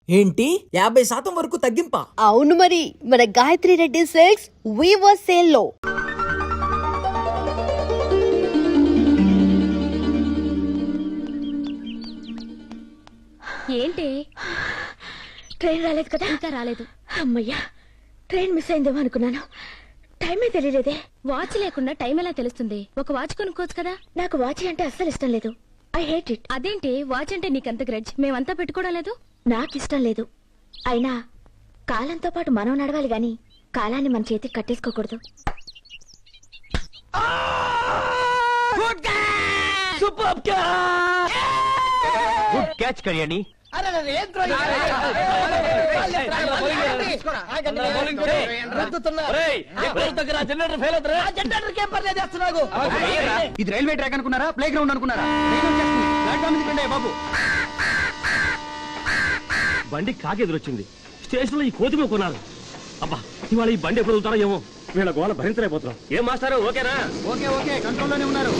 ఏంటి 50% వరకు తగ్గింపా? అవును మరి, మన Gayatri Reddy silks weaver sale లో. ఏంటి ట్రైన్ రాలేదు కదా? ఇంకా రాలేదు. అమ్మయ్యా, ట్రైన్ మిస్ అయిందేమో అనుకున్నాను. టైమే తెలియలేదే. వాచ్ లేకుండా టైం ఎలా తెలుస్తుంది? ఒక వాచ్ కొనుక్కోవచ్చు కదా. నాకు వాచ్ అంటే అస్సలు ఇష్టం లేదు. I hate it. అదేంటి వాచ్ అంటే నీకంత గ్రడ్జ్? మేమంతా పెట్టుకోవడం లేదు. నాకు ఇష్టం లేదు. అయినా కాలంతో పాటు మనం నడవాలి గాని కాలాన్ని మన చేతికి కట్టేసుకోకూడదు. Good catch Kalyani. ఇది రైల్వే ట్రాక్ అనుకున్నారా, ప్లే గ్రౌండ్ అనుకున్నారా? బాబు బండి కాకెదురొచ్చింది. స్టేషన్ లో ఈ కోతిమ కొన్నారు. అబ్బా, ఇవాళ ఈ బండి ఎప్పుడు వెళ్తారో ఏమో. వీళ్ళ గోళ భరించలేకపోతున్నాం. ఏం మాస్టారు, ఓకేనా? ఓకే ఓకే, కంట్రోల్లోనే ఉన్నారు.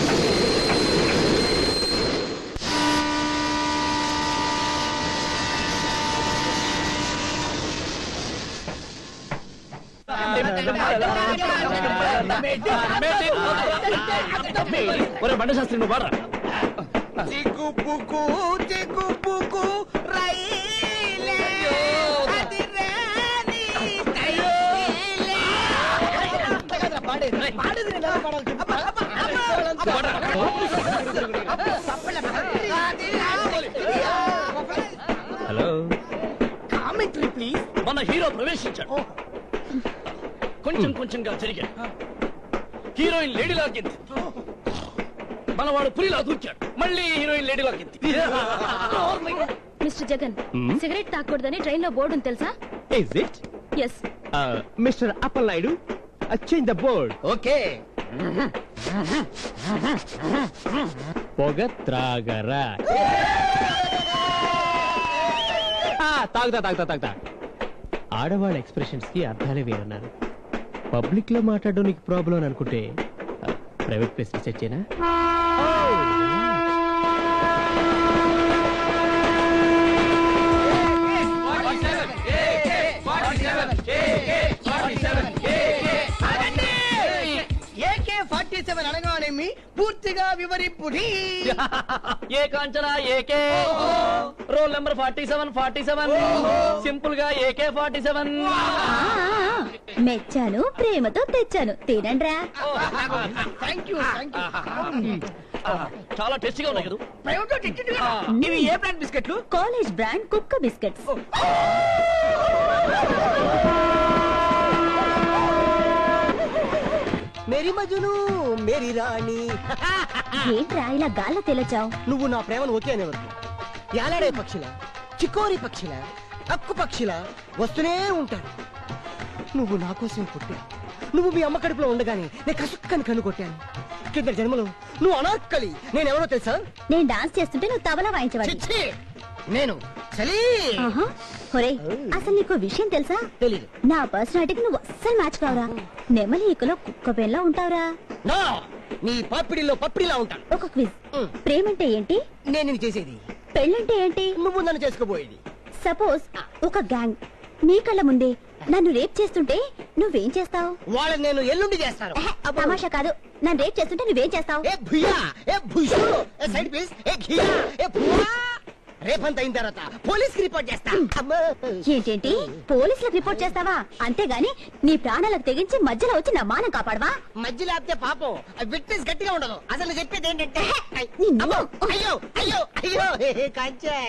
బండి శాస్త్రి నువ్వు బాడరా. Hello, commentary please. మన హీరో ప్రవేశించాడు. కొంచెం కొంచెంగా జరిగా. హీరోయిన్ లేడీ లాగింది. మనవాడు పులిలా దూర్చాడు. మళ్ళీ హీరోయిన్ లేడీ లాగింది. మిస్టర్ జగన్, సిగరెట్ తాకూడదని ట్రైన్ లో బోర్డు ఉంది తెలుసా? Is it? Yes. Mr. Appalaidu, change the board. Okay. పొగ త్రాగరా. తాగుతా. ఆడవాళ్ళ ఎక్స్ప్రెషన్స్ కి అర్థాలే వేరన్నారు. పబ్లిక్ లో మాట్లాడడం నీకు ప్రాబ్లం అని అనుకుంటే ప్రైవేట్ ప్లేస్ రీసెర్చ్ చేయనా? అనగానేమి పూర్తిగా వివరింపుడి. ఏ Kanchana AK, roll number 47 simple గా ఏకే 47. మెచ్చాను, ప్రేమతో తెచ్చాను, తినండ్రా. Thank you. చాలా టేస్టీగా ఉన్నాయి కదా. ఇవి ఏ బ్రాండ్ బిస్కెట్లు? కాలేజ్ బ్రాండ్ కుక్క బిస్కెట్స్. మేరీ మజును, మేరీ రాణి. ఏంట్రా ఇలా గాల్లో తెలచావు? నువ్వు నా ప్రేమను ఓకే అనేవరకు యాలాడే పక్షిలా, చికోరి పక్షిలా, అక్కు పక్షిలా వస్తూనే ఉంటాను. నువ్వు నా కోసం పుట్టా. నువ్వు మీ అమ్మ కడుపులో ఉండగానే నేను కసుక్కని కన్ను కొట్టాను. కింద జన్మలో నువ్వు అనార్కలి, నేనెవరో తెలుసా? నేను డాన్స్ చేస్తుంటే నువ్వు తబలా వాయించవాలి. చిచ్చి, నేను చలీ. అసలు నీకు విషయం తెలుసా? తెలీదు. నా పర్సనాలిటీకి నువ్వు అస్సలు మ్యాచ్ కావురా. నెమలి ఈకలో కుక్క పెన్లా ఉంటావురా. నా నీ పాపిడిలో పప్పిడిలా ఉంటాను. ఒక క్విజ్. ప్రేమంటే ఏంటి? నేను నిన్ను చేసేది. పెళ్ళంటే ఏంటి? నువ్వు నన్ను చేసుకోబోయేది. సపోజ్ ఒక గ్యాంగ్ నీ కళ్ళ ముందే నన్ను రేప్ చేస్తుంటే నువ్వేం చేస్తావు? వాళ్ళని నేను ఎల్లుండి చేస్తాను. తమాషా కాదు, నన్ను రేప్ చేస్తుంటే నువ్వేం చేస్తావు? ఏ భుయా, ఏ భుషు, ఏ సైడ్ ప్లీజ్, ఏ ఘియా, ఏ భువా. రేపంత అయిన తర్వాత పోలీస్ కి రిపోర్ట్ చేస్తా. ఏంటేంటి పోలీసులకు రిపోర్ట్ చేస్తావా? అంతేగాని నీ ప్రాణాలకు తెగించి మధ్యలో వచ్చి నా మానం కాపాడవా? మధ్యలో ఆపితే పాపం, విట్నెస్ గట్టిగా ఉండదు. అసలు చెప్పేది ఏంటంటే, నిన్ను. అయ్యో అయ్యో అయ్యో కంచే,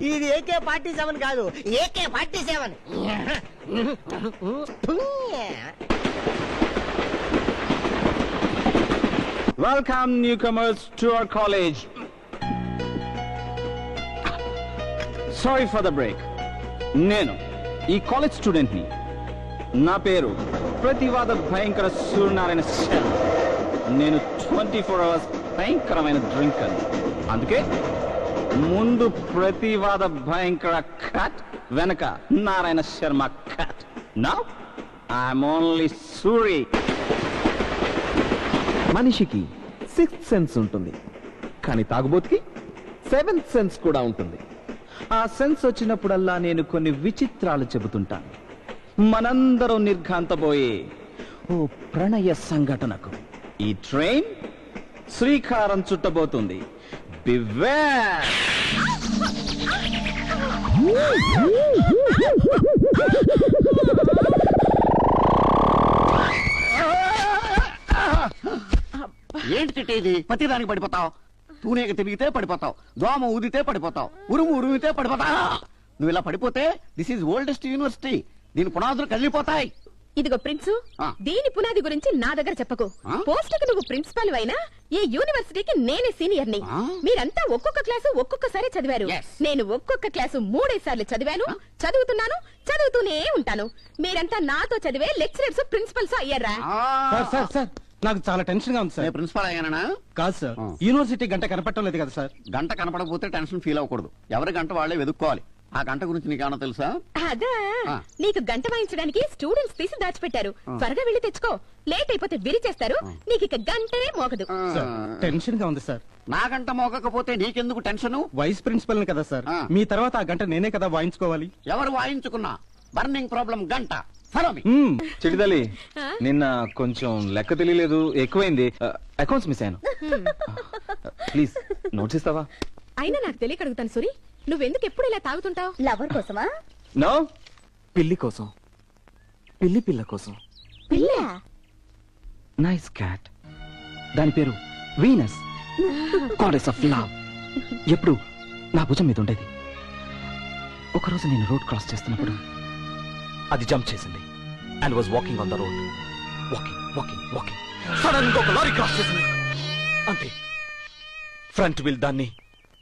ఇది ఏకే 47 కాదు, AK 47. Welcome newcomers to our college. Sorry for the break. నేను ఈ కాలేజ్ స్టూడెంట్ ని. నా పేరు ప్రతివాద భయంకర సూర్యనారాయణ శర్మ. నేను 24 hours భయంకరమైన డ్రింకర్. అందుకే ముందు ప్రతివాద భయంకర కట్, వెనక Narayana Sharma cut. Now I'm only Suri. మనిషికి 6th సెన్స్ ఉంటుంది, కానీ తాగుబోతుకి 7th సెన్స్ కూడా ఉంటుంది. ఆ సెన్స్ వచ్చినప్పుడల్లా నేను కొన్ని విచిత్రాలు చెబుతుంటాను. మనందరం నిర్ఘాంతపోయే ఓ ప్రణయ సంఘటనకు ఈ ట్రైన్ శ్రీకారం చుట్టబోతుంది. బివేర్! ఏంటి తిట్టేది? ప్రతిదానికి పడిపోతావు. తూనేక తిరిగితే పడిపోతావు, దోమ ఊదితే పడిపోతావు, ఉరుమితే పడిపోతావు. నువ్వు ఇలా పడిపోతే దిస్ ఈజ్ ఓల్డెస్ట్ యూనివర్సిటీ. దీని పునాదులు కదిలిపోతాయి. ఇదిగో ప్రిన్సు, ఆ. దీని పునాది గురించి నా దగ్గర చెప్పకు. ఆ? పోస్టుకు నువ్వు ప్రిన్సిపాల్ అయినా ఈ యూనివర్సిటీకి నేనే సీనియర్ ని. ఆ? మీరంతా ఒక్కొక్క క్లాసు ఒక్కొక్కసారి చదివారు. Yes. నేను ఒక్కొక్క క్లాసు 3 సార్లు చదివాను, చదువుతున్నాను, చదువుతూనే ఉంటాను. మీరంతా నాతో చదివే లెక్చరర్స్, ప్రిన్సిపల్స్ అయ్యారా? సార్ నాకు చాలా టెన్షన్ గా ఉంది సార్. నేను ప్రిన్సిపాల్ అయ్యానా? కాదు సార్, ఆ. యూనివర్సిటీ గంట కనపడటం లేదు కదా సార్. గంట కనపడకపోతే టెన్షన్ ఫీల్ అవ్వకూడదు. ఎవరి గంట వాళ్ళే వెతుక్కోవాలి. ఆ గంట గురించి నీకేమన్నా తెలుసా? అదా, ఆ. నీకు గంట వాయించడానికి స్టూడెంట్స్ తీసి దాచిపెట్టారు. త్వరగా వెళ్ళి తెచ్చుకో, లేట్ అయిపోతే విరిచేస్తారు. నీకు ఇక గంటనే మోగదు. సార్ టెన్షన్ గా ఉంది సార్. నా గంట మోగకపోతే నీకెందుకు టెన్షన్? వైస్ ప్రిన్సిపల్ కదా సార్. ఆ. మీ తర్వాత ఆ గంట నేనే కదా వాయించుకోవాలి. ఎవరు వాయించుకున్నా బర్నింగ్ ప్రాబ్లం గంట. Follow me. చిడిదలి, ఆ? నిన్న కొంచెం లెక్క తెలియలేదు, ఎక్కువైంది. అకౌంట్స్ మిస్ అయ్యాను. ప్లీజ్ నోట్స్ ఇస్తావా? అయినా నాకు తెలియక అడుగుతాను సూరి, నువ్వెందుకు ఎప్పుడు ఇలా తాగుతుంటావు? లవర్ కోసమా? నో, పిల్లి కోసం, పిల్లి పిల్ల కోసం. పిల్ల? Nice cat. దాని పేరు వీనస్, గాడెస్ ఆఫ్ లవ్. ఎప్పుడు నా భుజం మీద ఉండేది. ఒకరోజు నేను రోడ్ క్రాస్ చేస్తున్నప్పుడు అది జంప్ చేసింది and was walking on the road. Walking sudden గా ఒక లారీ క్రాస్ చేసింది. అంతే, ఫ్రంట్ వీల్ దాన్ని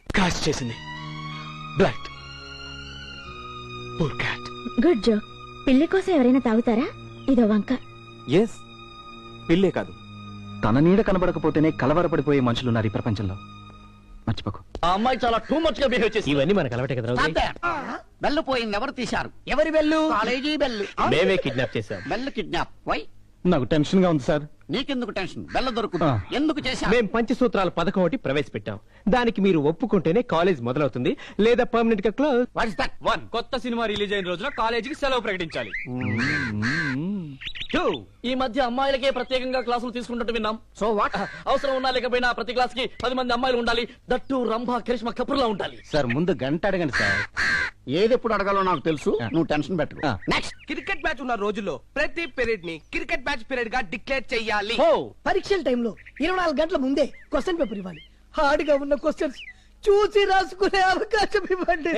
క్రాష్ చేసింది. Blood. Poor cat. Good joke. పిల్లి కోసం ఎవరైనా తాగుతారా? ఇదో వంక. ఎస్, పిల్లే కాదు, తన నీడ కనబడకపోతేనే కలవరపడిపోయే మనుషులున్నారు ఈ ప్రపంచంలో. మర్చిపోకు. ఆ అమ్మాయి చాలా టూ మచ్ గా బిహేవ్ చేసి ఇవన్నీ మనకు అలవాటే కదా Stop రావుజీ. there. బెల్లు పోయింది. ఎవరు తీశారు? ఎవరి వెళ్ళు? College bell. మేమే కిడ్నాప్ చేశాం. Bell kidnap. వై? నాకు టెన్షన్ గా ఉంది సార్. నీకెందుకు టెన్షన్? బెల్ల దొరుకుతుంది. ఎందుకు చేశారు? మేం పంచసూత్రాల పథకం ఒకటి ప్రవేశపెట్టాం. దానికి మీరు ఒప్పుకుంటేనే కాలేజ్ మొదలవుతుంది, లేదా పర్మనెంట్ గా క్లోజ్. What is that? 1. కొత్త సినిమా రిలీజ్ అయిన రోజున కాలేజీకి సెలవు ప్రకటించాలి. 2. ఈ మధ్య అమ్మాయిలకే ప్రత్యేకంగా క్లాసులు తీసుకుంటూ విన్నాం. So what? అవసరం ఉన్నా లేకపోయినా ప్రతి క్లాస్ కి 10 మంది అమ్మాయిలు ఉండాలి. దట్టు రంభా కరిష్మా కపూర్లా ఉండాలి. సార్ ముందు గంట అడగండి సార్. ఏది ఎప్పుడు అడగాలో నాకు తెలుసు. నువ్వు టెన్షన్ పెట్టు. ఆ. నెక్స్ట్. క్రికెట్ మ్యాచ్ ఉన్న రోజుల్లో ప్రతి పీరియడ్ ని క్రికెట్ మ్యాచ్ పీరియడ్ గా డిక్లేర్ చెయ్యాలి. పరీక్షల టైంలో 24 గంటల ముందే క్వశ్చన్ పేపర్ ఇవ్వాలి. హార్డ్ గా ఉన్న క్వశ్చన్స్ చూసి రాసుకునే అవకాశం ఇవ్వండి.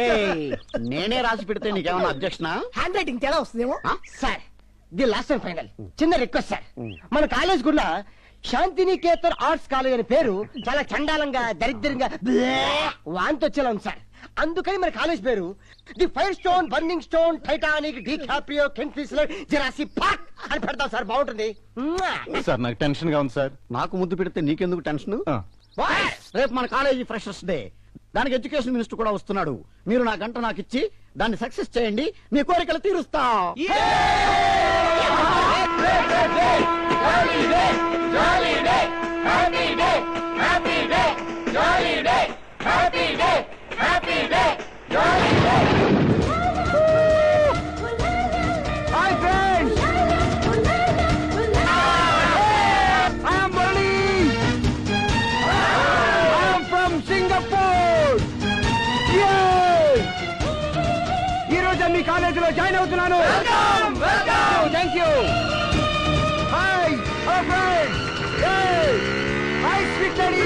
నేనే రాసి పెడితే నీకేమన్నా అబ్జెక్షనా? హ్యాండ్ రైటింగ్ తేడా వస్తుందేమో. Sir, the last and final చిన్న రిక్వెస్ట్ సార్. మన కాలేజ్ కూడా శాంతినికేతన్ ఆర్ట్స్ కాలేజ్ అనే పేరు చాలా చండాలంగా, దరిద్రంగా, వాంతి వచ్చేలా ఉంది సార్. అందుకని మన కాలేజ్ పేరు the fire stone, burning stone, Titanic, DiCaprio, Kingfisher, Jurassic Park అని పెడతాం సార్. బాగుంటుంది. సార్ నాకు టెన్షన్ గా ఉంది సార్. నాకు ముద్దు పెడితే నీకెందుకు టెన్షన్? ఆ. రేపు మన కాలేజీ ఫ్రెషర్స్ డే. దానికి ఎడ్యుకేషన్ మినిస్టర్ కూడా వస్తున్నాడు. మీరు నా గంట నాకు ఇచ్చి దాన్ని సక్సెస్ చేయండి. మీ కోరికలు తీరుస్తా. Hi friends, I am Barney. I am from Singapore. ఈ రోజు మీ కాలేజీలో జాయిన్ అవుతున్నాను. Thank you. Hi friends. Hi sweet lady.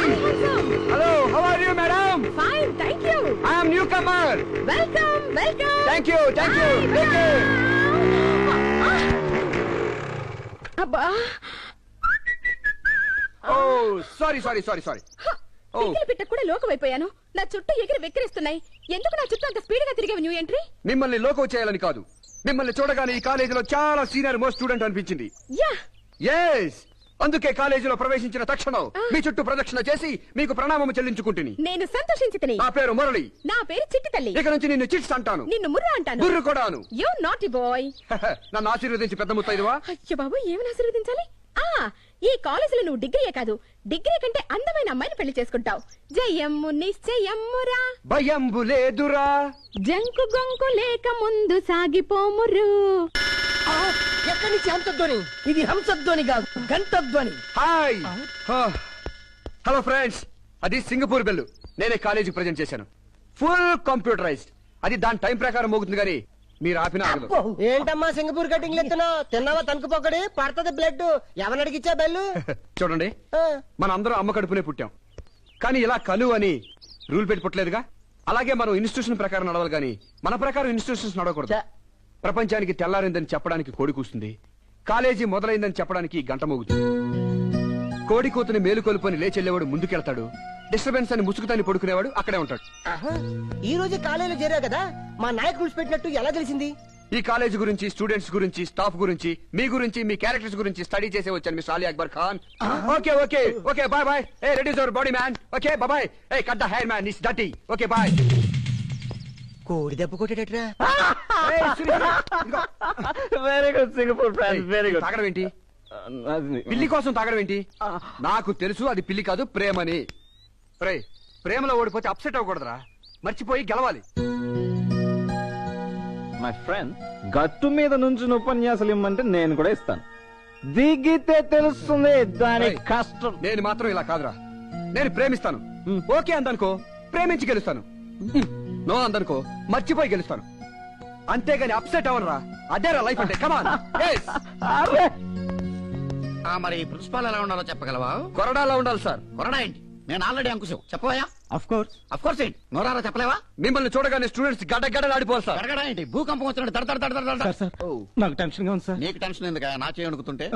Hello, how are you madam? Fine, thank you. I am new comer. Welcome. Thank you. అబ్బా, oh sorry. పిగిలి పిట్ట కూడా లోకమైపోయాను. నా చుట్టూ ఎగిరి వెక్కిరిస్తున్నాయి. ఎందుకు నా చుట్టూ అంత స్పీడ్ గా తిరిగావు న్యూ ఎంట్రీ? మిమ్మల్ని లోకో చేయాలని కాదు, మిమ్మల్ని చూడగానే ఈ కాలేజీలో చాలా సీనియర్ మోస్ట్ స్టూడెంట్ అనిపించింది. యా, ఎస్, అందుకే కాలేజీలో ప్రవేశించిన తక్షణం మీ చుట్టూ ప్రదక్షిణ చేసి మీకు ప్రణామం చెల్లించుకుంటుని. నేను సంతోషించితిని. నా పేరు మురళి. నా పేరు చిట్టి తల్లి. ఇక నుంచి నిన్ను చిట్స్ అంటాను, నిన్ను ముర్రా అంటాను. బుర్రు కూడాను. You naughty boy. నన్ను ఆశీర్వదించి పెద్ద ముత్తైదువా. అయ్యో బాబు, ఏమని ఆశీర్వదించాలి? ఈ కాలేజీలో నువ్వు డిగ్రీయే కాదు, డిగ్రీ కంటే అందమైన అమ్మాయిని పెళ్లి చేసుకుంటావు. జయమ్ము నిశ్చయమ్మురా, భయంబు లేదురా. జంకు గొంకు లేక ముందు సాగిపోమురు. ఎక్కడి నుంచి హంసధ్వని? ఇది హంసధ్వని కాదు, గంటధ్వని. హాయ్ హలో ఫ్రెండ్స్, అది సింగపూర్ బెల్లు. నేనే కాలేజీ ప్రజెంట్ చేశాను. Full computerized. అది దాని టైం ప్రకారం మోగుతుంది కానీ మీరు ఆపిన ఆగదు. ఏంటమ్మా సింగపూర్ కటింగ్ ఎత్తున్నావు? తిన్నావా తణుకు పొక్కడి? పడుతుంది బ్లడ్. ఎవరిని అడిగిచ్చా బెల్లు? చూడండి, మన అందరం అమ్మ కడుపునే పుట్టాం, కానీ ఇలా కలు అని రూల్ పెట్టి పుట్టలేదుగా. అలాగే మనం ఇన్స్టిట్యూషన్ ప్రకారం నడవాలి కానీ మన ప్రకారం ఇన్స్టిట్యూషన్స్ నడవకూడదు. ప్రపంచానికి తెల్లారిందని చెప్పడానికి కోడి కూస్తుంది, కాలేజీ మొదలైందని చెప్పడానికి గంట మోగుతుంది. కోడి కూతుని మేలుకొలుపుని లేచెళ్లేవాడు ముందుకెళ్తాడు, డిస్టర్బెన్స్ అని ముసుగుతాని పడుకునేవాడు అక్కడే ఉంటాడు. ఈ రోజు కాలేజీలో చేరా కదా, మా నాయకు రూల్స్ పెట్టినట్టు ఎలా తెలిసింది? ఈ కాలేజ్ గురించి, స్టూడెంట్స్ గురించి, స్టాఫ్ గురించి, మీ గురించి, మీ క్యారెక్టర్స్ గురించి స్టడీ చేసే వచ్చాను mister Ali Akbar Khan. Okay okay okay bye bye. ఏ readies your body man. Okay bye bye. ఏ cut the hair man, it's dirty. Okay bye. కోడి దెబ్బ కొట్టేటట్రా. Very good Singapore friends, very good. తాగడం ఏంటి? పిల్లి కోసం తాగడం ఏంటి? నాకు తెలుసు అది పిల్లి కాదు, ప్రేమని. ప్రేమలో ఓడిపోతే అప్సెట్ అవ్వకూడదురా, మర్చిపోయి గెలవాలి. మై ఫ్రెండ్, గట్టు మీద నుంచి ఉపన్యాసాలు ఇమ్మంటే నేను కూడా ఇస్తాను. దిగితే తెలుస్తుంది దాని కష్టం. నేను మాత్రం ఇలా కాదురా, నేను ప్రేమిస్తాను. ఓకే అందనుకో, ప్రేమించి గెలుస్తాను. నో అందనుకో, మర్చిపోయి గెలుస్తాను. అంతేగాని అప్సెట్ అవ్వనురా. అదేరా లైఫ్ అంటే. కమాన్. మరి ప్రిన్సిపాల్ ఎలా ఉండాలో చెప్పగలవా? కొరడాలా ఉండాలి సార్. కొరడా ఏంటి? నేను ఆల్రెడీ అంకుశం. చెప్పవా? Of course. అఫ్ కోర్స్ ఏంటి? నోరారా చెప్పలేవా? మిమ్మల్ని చూడగానే స్టూడెంట్స్ గడ్డగడ్డలాడిపోవాలి సార్. జరగడా ఏంటి? భూకంపం వచ్చినట్టు దడ దడ దడ దడ దడ. సార్ నాకు టెన్షన్ గా ఉంది సార్. నీకు టెన్షన్ ఎందుకు? నా చేయి అనుకుతుంటే.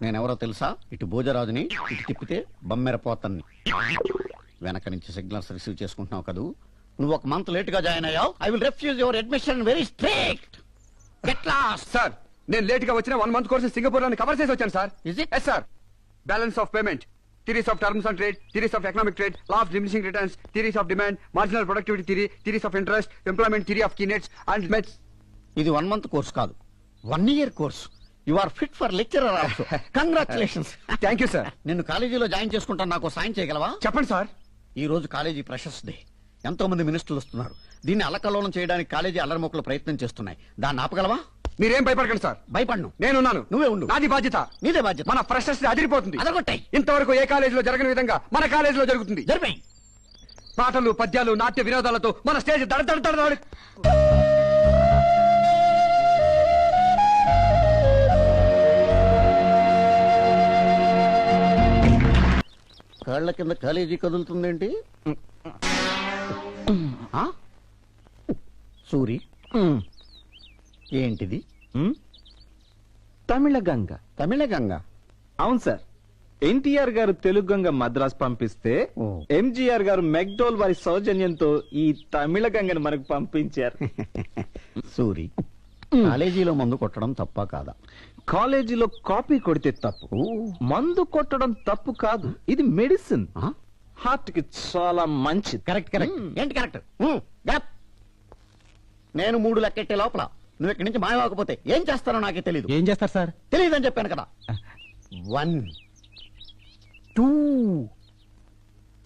నేనెవరో తెలుసా? ఇటు భోజరాజుని, ఇటు తిప్పితే బమ్మెరపోతన్ని. వెనక నుంచి సిగ్నల్స్ రిసీవ్ చేసుకుంటున్నావు కదూ. నువ్వు ఒక మంత్ లేట్ గా జాయిన్ అయ్యావు. I will refuse your admission very strict. Get lost. Sir, నేను లేట్ గా వచ్చిన 1 month కోర్సు సింగపూర్ లో కవర్ చేసి వచ్చాను sir. Is it? Yes sir. Balance of payment, theories of terms and trade, theories of economic trade, law of diminishing returns, theories of demand, marginal productivity theory, theories of interest, employment theory of Keynes and Mets. ఇది 1 month course కాదు, 1 year course. You are fit for lecturer also. Congratulations. Thank you sir. నిన్ను కాలేజీలో join చేసుకుంటాను, నాకు సాయం చేయగలవా? చెప్పండి sir. ఈ రోజు కాలేజీ ఫ్రెషర్స్ డే. ఎంతో మంది మినిస్టర్లు వస్తున్నారు. దీన్ని అల్లకల్లోలం చేయడానికి కాలేజీ అల్లరిమొక్కలు ప్రయత్నం చేస్తున్నాయి. దాన్ని ఆపగలవా? మీరేం భయపడకండి సార్, భయపడను. నేనున్నాను. నువ్వే ఉండు. నాది బాధ్యత. నీదే బాధ్యత. మన ఫ్రెషర్స్ అదిరిపోతుంది. అదగొట్టాయి. ఇంతవరకు ఏ కాలేజీలో జరగని విధంగా మన కాలేజీలో జరుగుతుంది. జరిపాయి. పాటలు, పద్యాలు, నాట్య వినోదాలతో మన స్టేజ్ దడ దడ దడ దడ. కాళ్ల కింద కాలేజీ కదులుతుందేంటి? సూరి, ఏంటిది? తమిళ గంగ. తమిళ గంగ? అవును సార్. ఎన్టీఆర్ గారు తెలుగు గంగ మద్రాస్ పంపిస్తే ఓ. ఎంజీఆర్ గారు మెక్డోల్ వారి సౌజన్యంతో ఈ తమిళ గంగను మనకు పంపించారు. సూరి, కాలేజీలో మందు కొట్టడం తప్ప కాదా? కాలేజీలో కాపీ కొడితే తప్పు, మందు కొట్టడం తప్పు కాదు. ఇది మెడిసిన్, హార్ట్ కి చాలా మంచిది. Correct correct. ఏంటి కరెక్ట్? నేను 3 లెక్కెట్టే లోపల నువ్వు ఇక్కడి నుంచి మాయవాకపోతే ఏం చేస్తానో నాకే తెలీదు. ఏం చేస్తారు సార్? తెలియదని చెప్పాను కదా. 1 2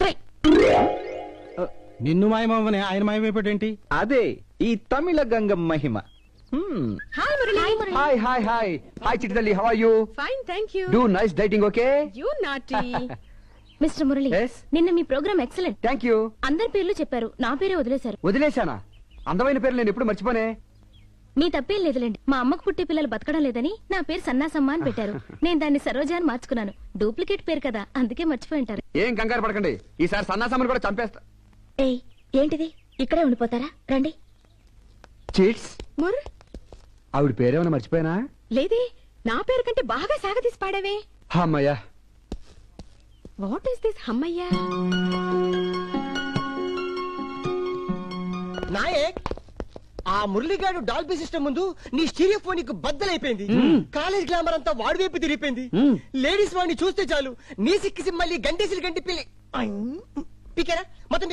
3. నిన్ను మాయమని ఆయన మాయమైపోయాడేంటి? అదే ఈ తమిళ గంగ మహిమ. Hi Murali. Hi hi hi hi చిట్టితల్లి, how are you? Fine, thank you. Do nice dieting. Okay. You naughty. Mister Murali, Yes? నిన్న మీ ప్రోగ్రామ్ ఎక్సలెంట్. Thank you. అందరి పేర్లు చెప్పారు, నా పేరే వదిలేశారు. వదిలేశానా? అందమైన పేరు నేను ఎప్పుడు మర్చిపోనే. మీ తప్పేం లేదులేండి. మా అమ్మకు పుట్టే పిల్లలు బతకడం లేదని నా పేరు సన్నాసమ్మ అని పెట్టారు. నేను దాన్ని సరోజా అని మార్చుకున్నాను. డూప్లికేట్ పేరు కదా, అందుకే మర్చిపోయి ఉంటారు. ఏం కంగారు పడకండి, ఈసారి సన్నాసమ్మని కూడా చంపేస్తా. ఏయ్, ఏంటిది? ఇక్కడే ఉండిపోతారా? రండి. చీట్స్. ముర్ ఆవిడ పేరేమైనా మర్చిపోయానా? లేదే, నా పేరు కంటే బాగా సాగదీసి పాడావే. అమ్మయ్యా. వాట్ ఈస్ దిస్ హమ్మయ్యా? నాయక్, ఆ మురళిగాడు డాల్బీ సిస్టమ్ ముందు నీ స్టీరియోఫోనిక్ బద్దలైపోయింది. కాలేజ్ గ్లామర్ అంతా వాడి వైపు తిరిగిపోయింది. లేడీస్ వాడిని చూస్తే చాలు నీ సిక్కిసి మళ్ళీ గంటేసి గంటి పిల్లి పీకేరా మొత్తం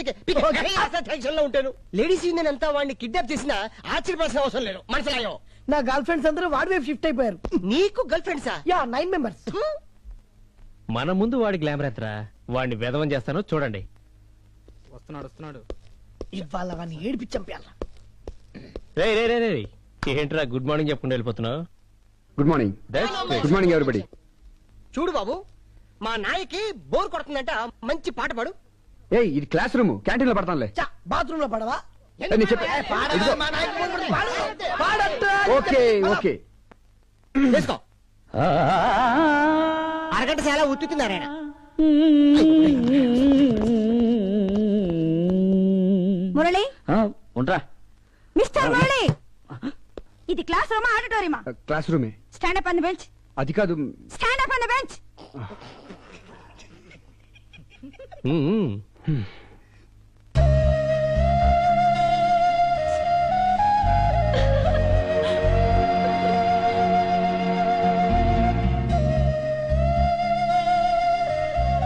టెన్షన్ లో ఉంటాను. లేడీస్ యూనియన్ అంతా వాడిని కిడ్నాప్ చేసినా ఆశ్చర్యపడాల్సిన అవసరం లేదు. మనసులాయో నా గర్ల్ ఫ్రెండ్స్ అందరూ వాడి వైపు షిఫ్ట్ అయిపోయారు. నీకు గర్ల్ ఫ్రెండ్సా? Yeah, 9 members. మన ముందు వాడి గ్లామర్ ఎత్తరా, వాడిని వెధవం చేస్తానో చూడండి. వస్తున్నాడు ఇవాళ వాడిని ఏడిపి చంపేయాల. రే రే రే రే, ఏంట్రా గుడ్ మార్నింగ్ చెప్పుకుంటూ వెళ్ళిపోతున్నావు? Good morning. Good morning everybody. చూడు బాబు, మా నాయకి బోర్ కొడుతుందంట, మంచి పాట పాడు. ఏయ్ ఇది క్లాస్ రూమ్, క్యాంటీన్ లో పడతానులే. బాత్రూమ్ లో పడవా? నేను చెప్పే ఇదిగో. ఓకే ఓకే వేసుకో. అరగంట చాలా ఉత్తుతున్నారాయన. మురళి, ఉంటా. మిస్టర్ మురళి, ఇది క్లాస్ రూమా ఆడిటోరియమా? క్లాస్ రూమే. Stand up on the bench. అది కాదు. Stand up on the bench.